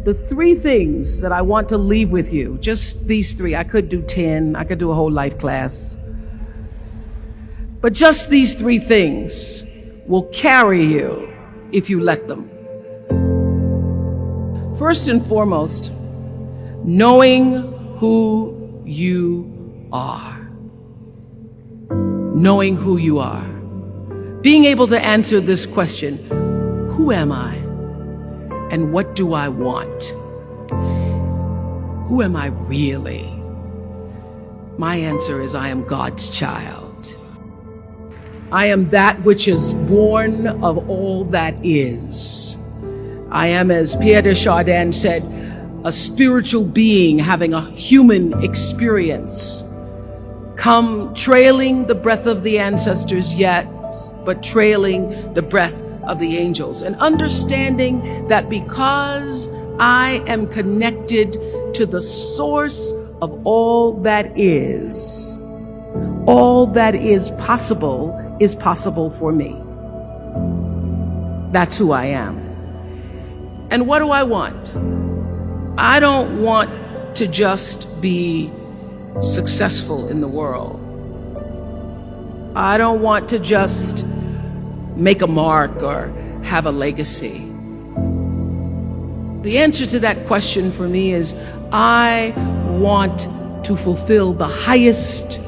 the three things that I want to leave with you, just these three. I could do 10, I could do a whole life class. But just these three things will carry you if you let them. First and foremost, knowing who you are. Knowing who you are. Being able to answer this question, who am I? And what do I want? Who am I really? My answer is I am God's child. I am that which is born of all that is. I am, as Pierre de Chardin said, a spiritual being having a human experience. Come trailing the breath of the ancestors yet, but trailing the breath of the angels. And understanding that because I am connected to the source of all that is possible for me. That's who I am. And what do I want? I don't want to just be successful in the world. I don't want to just make a mark or have a legacy. The answer to that question for me is I want to fulfill the highest,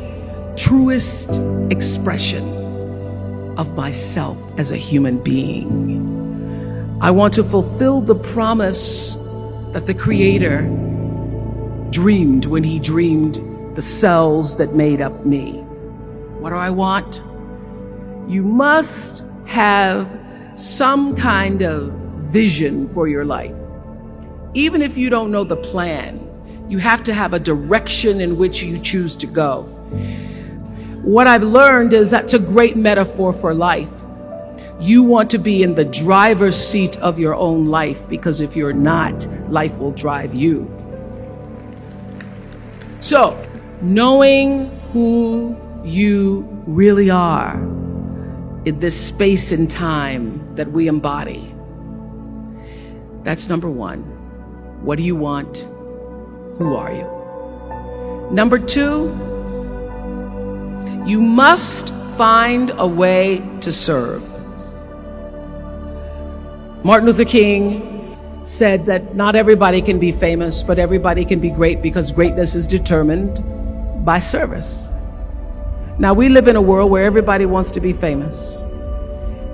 truest expression of myself as a human being. I want to fulfill the promise that the Creator dreamed when He dreamed the cells that made up me. What do I want? You must have some kind of vision for your life. Even if you don't know the plan, you have to have a direction in which you choose to go. What I've learned is that's a great metaphor for life. You want to be in the driver's seat of your own life, because if you're not, life will drive you. So, knowing who you really are in this space and time that we embody. That's number one. What do you want? Who are you? Number two, you must find a way to serve. Martin Luther King said that not everybody can be famous, but everybody can be great, because greatness is determined by service. Now, we live in a world where everybody wants to be famous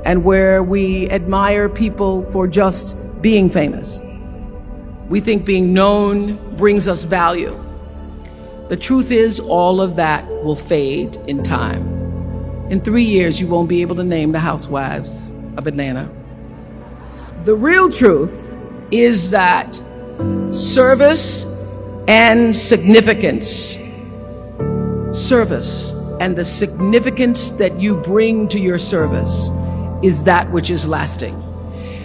and where we admire people for just being famous. We think being known brings us value. The truth is, all of that will fade in time. In 3 years, you won't be able to name the housewives of Atlanta. The real truth is that service and significance, service and the significance that you bring to your service is that which is lasting.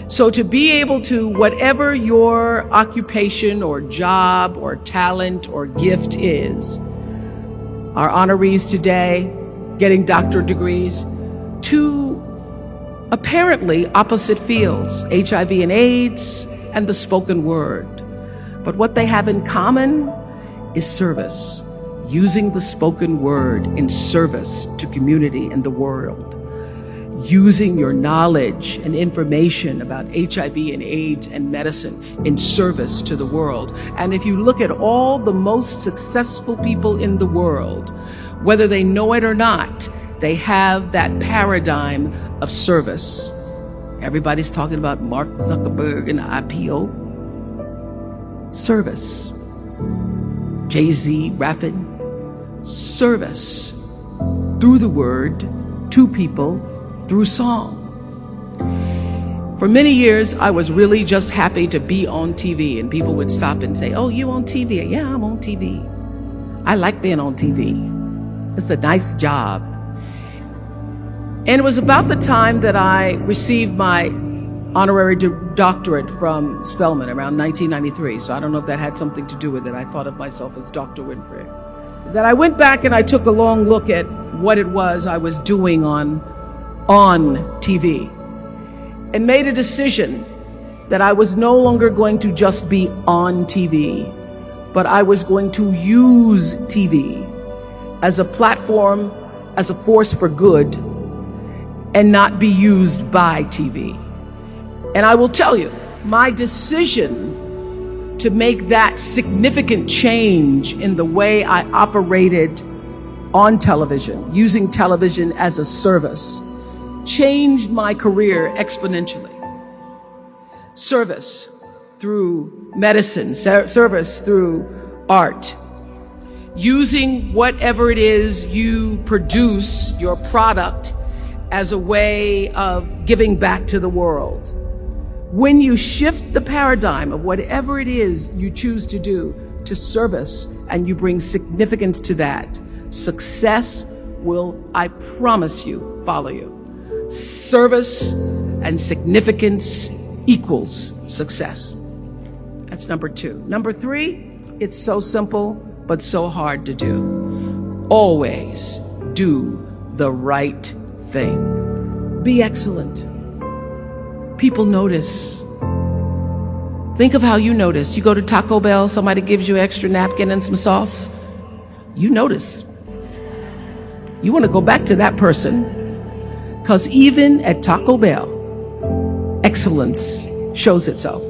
So to be able to, whatever your occupation or job or talent or gift is, our honorees today getting doctorate degrees, to apparently opposite fields, HIV and AIDS and the spoken word. But what they have in common is service, using the spoken word in service to community and the world, using your knowledge and information about HIV and AIDS and medicine in service to the world. And if you look at all the most successful people in the world, whether they know it or not, they have that paradigm of service. Everybody's talking about Mark Zuckerberg and IPO. Service. Jay-Z rapping. Service. Through the word, to people, through song. For many years, I was really just happy to be on TV, and people would stop and say, "Oh, you on TV?" "Yeah, I'm on TV. I like being on TV. It's a nice job." And it was about the time that I received my honorary doctorate from Spelman around 1993. So I don't know if that had something to do with it. I thought of myself as Dr. Winfrey. That I went back and I took a long look at what it was I was doing on TV and made a decision that I was no longer going to just be on TV, but I was going to use TV as a platform, as a force for good, and not be used by TV. And I will tell you, my decision to make that significant change in the way I operated on television, using television as a service, changed my career exponentially. Service through medicine, service through art, using whatever it is you produce, your product, as a way of giving back to the world. When you shift the paradigm of whatever it is you choose to do to service, and you bring significance to that, success will, I promise you, follow you. Service and significance equals success. That's number 2. Number 3, it's so simple, but so hard to do. Always do the right thing. Be excellent. People notice. Think of how you notice. You go to Taco Bell, somebody gives you an extra napkin and some sauce. You notice. You want to go back to that person. Because even at Taco Bell, excellence shows itself.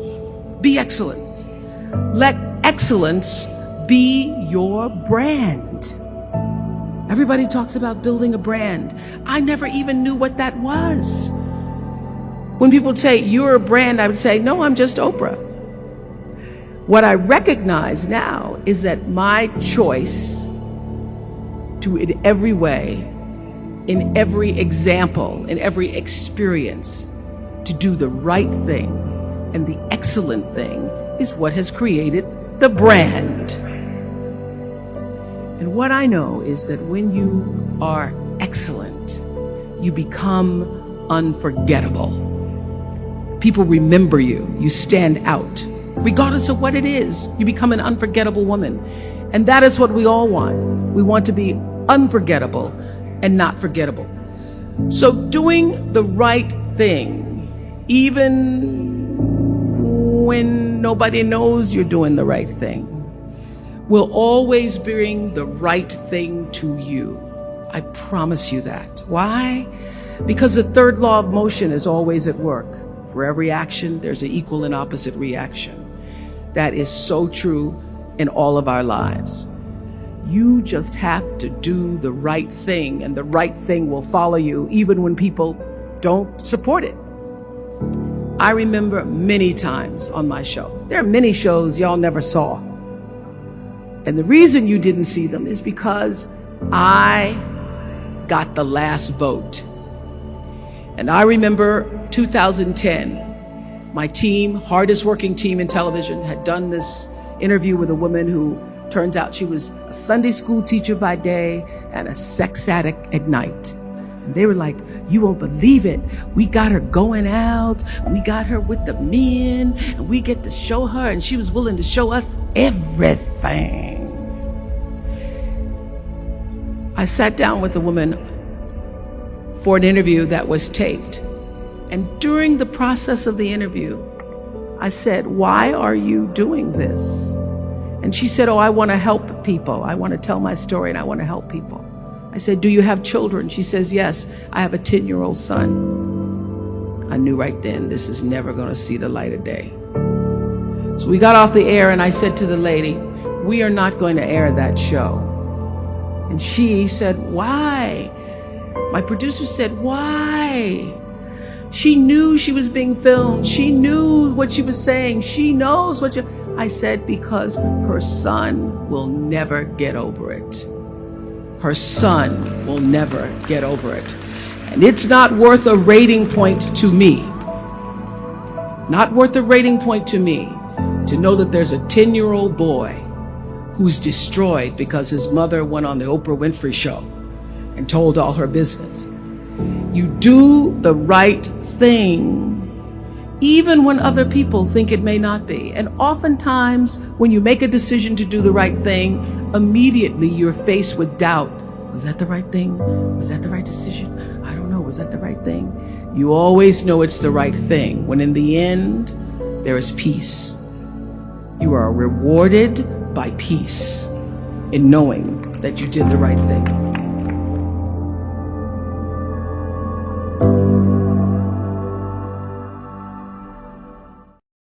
Be excellent. Let excellence be your brand. Everybody talks about building a brand. I never even knew what that was. When people say, you're a brand, I would say, no, I'm just Oprah. What I recognize now is that my choice to, in every way, in every example, in every experience, to do the right thing and the excellent thing is what has created the brand. And what I know is that when you are excellent, you become unforgettable. People remember you. You stand out. Regardless of what it is, you become an unforgettable woman. And that is what we all want. We want to be unforgettable and not forgettable. So doing the right thing, even when nobody knows you're doing the right thing, will always bring the right thing to you. I promise you that. Why? Because the third law of motion is always at work. For every action, there's an equal and opposite reaction. That is so true in all of our lives. You just have to do the right thing, and the right thing will follow you even when people don't support it. I remember many times on my show. There are many shows y'all never saw. And the reason you didn't see them is because I got the last vote. And I remember 2010, my team, hardest working team in television, had done this interview with a woman who turns out she was a Sunday school teacher by day and a sex addict at night. And they were like, you won't believe it. We got her going out, we got her with the men, and we get to show her, and she was willing to show us everything. I sat down with a woman for an interview that was taped. And during the process of the interview, I said, why are you doing this? And she said, oh, I want to help people. I want to tell my story and I want to help people. I said, do you have children? She says, yes, I have a 10-year-old son. I knew right then this is never going to see the light of day. So we got off the air and I said to the lady, we are not going to air that show. And she said, why? My producer said, why? She knew she was being filmed. She knew what she was saying. She knows what you... I said, because her son will never get over it. Her son will never get over it. And it's not worth a rating point to me. Not worth a rating point to me to know that there's a 10-year-old boy who's destroyed because his mother went on the Oprah Winfrey Show and told all her business. You do the right thing even when other people think it may not be. And oftentimes when you make a decision to do the right thing, immediately you're faced with doubt. Was that the right thing? Was that the right decision? I don't know. Was that the right thing? You always know it's the right thing, when in the end, there is peace. You are rewarded by peace in knowing that you did the right thing.